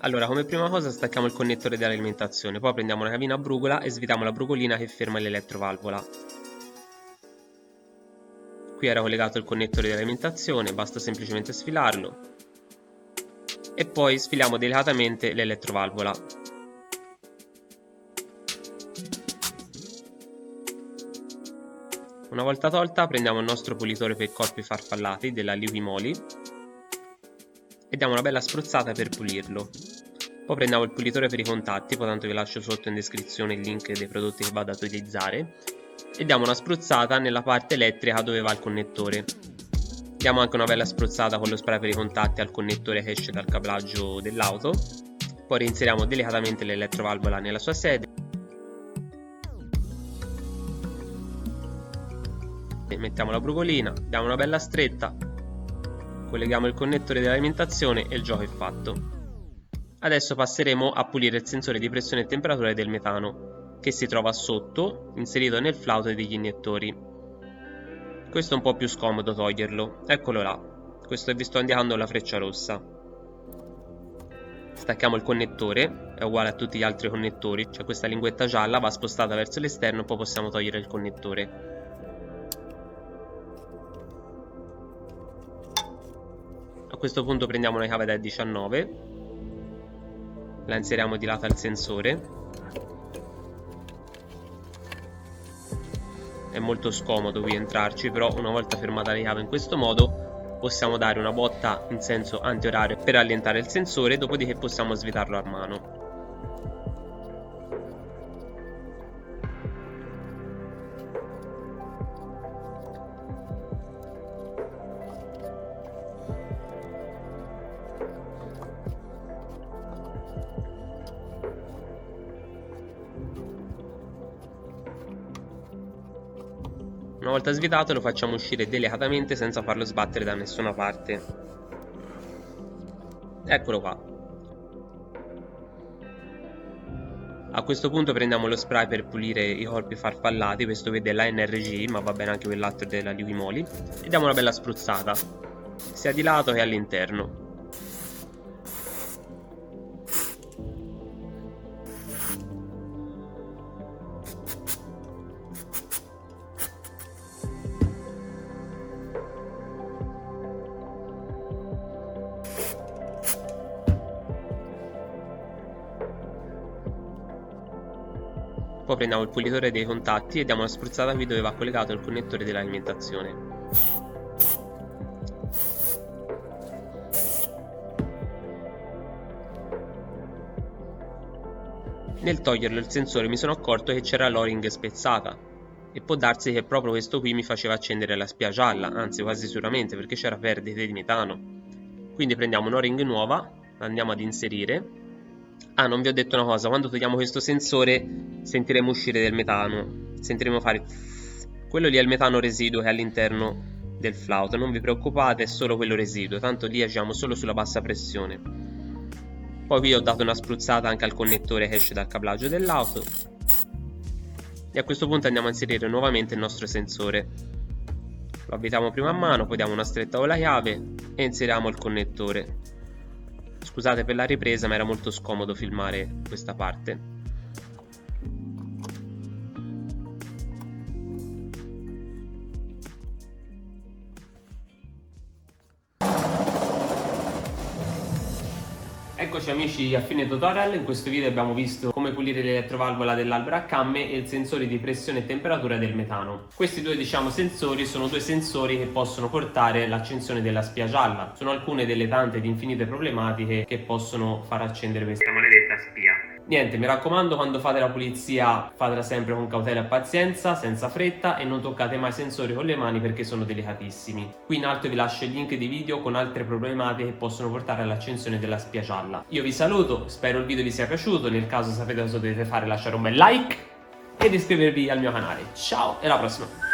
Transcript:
Allora, come prima cosa stacchiamo il connettore dell'alimentazione, poi prendiamo una cavina a brugola e svitiamo la brugolina che ferma l'elettrovalvola. Qui era collegato il connettore dell'alimentazione, basta semplicemente sfilarlo e poi sfiliamo delicatamente l'elettrovalvola. Una volta tolta prendiamo il nostro pulitore per corpi farfallati della Liquimoli e diamo una bella spruzzata per pulirlo. Poi prendiamo il pulitore per i contatti, poi tanto vi lascio sotto in descrizione il link dei prodotti che vado ad utilizzare, e diamo una spruzzata nella parte elettrica dove va il connettore. Diamo anche una bella spruzzata con lo spray per i contatti al connettore che esce dal cablaggio dell'auto, poi reinseriamo delicatamente l'elettrovalvola nella sua sede, mettiamo la brugolina, diamo una bella stretta, colleghiamo il connettore dell'alimentazione e il gioco è fatto. Adesso passeremo a pulire il sensore di pressione e temperatura del metano, che si trova sotto, inserito nel flauto degli iniettori. Questo è un po' più scomodo toglierlo, eccolo là, questo vi sto indicando la freccia rossa. Stacchiamo il connettore, è uguale a tutti gli altri connettori, c'è questa linguetta gialla, va spostata verso l'esterno, poi possiamo togliere il connettore. A questo punto prendiamo una chiave da 19, la inseriamo di lato al sensore. È molto scomodo qui entrarci, però una volta fermata la chiave in questo modo possiamo dare una botta in senso antiorario per allentare il sensore, dopodiché possiamo svitarlo a mano. Una volta svitato lo facciamo uscire delicatamente senza farlo sbattere da nessuna parte. Eccolo qua. A questo punto prendiamo lo spray per pulire i corpi farfallati, questo vede la NRG, ma va bene anche quell'altro della Liquimoli, e diamo una bella spruzzata, sia di lato che all'interno. Poi prendiamo il pulitore dei contatti e diamo una spruzzata qui dove va collegato il connettore dell'alimentazione. Nel toglierlo il sensore mi sono accorto che c'era l'o-ring spezzata e può darsi che proprio questo qui mi faceva accendere la spia gialla, anzi quasi sicuramente perché c'era perdite di metano. Quindi prendiamo un'o-ring nuova, la andiamo ad inserire. Ah, non vi ho detto una cosa, quando togliamo questo sensore sentiremo uscire del metano, sentiremo fare quello lì è il metano residuo che è all'interno del flauto, non vi preoccupate, è solo quello residuo, tanto lì agiamo solo sulla bassa pressione. Poi qui ho dato una spruzzata anche al connettore che esce dal cablaggio dell'auto e a questo punto andiamo a inserire nuovamente il nostro sensore. Lo avvitiamo prima a mano, poi diamo una stretta con la chiave e inseriamo il connettore. Scusate per la ripresa, ma era molto scomodo filmare questa parte. Eccoci amici a fine tutorial, in questo video abbiamo visto come pulire l'elettrovalvola dell'albero a camme e il sensore di pressione e temperatura del metano. Questi due sensori sono due sensori che possono portare l'accensione della spia gialla. Sono alcune delle tante ed infinite problematiche che possono far accendere questa maledetta spia. Niente, mi raccomando, quando fate la pulizia fatela sempre con cautela e pazienza, senza fretta, e non toccate mai i sensori con le mani perché sono delicatissimi. Qui in alto vi lascio il link di video con altre problematiche che possono portare all'accensione della spia gialla. Io vi saluto, spero il video vi sia piaciuto, nel caso sapete cosa dovete fare, lasciare un bel like ed iscrivervi al mio canale. Ciao e alla prossima!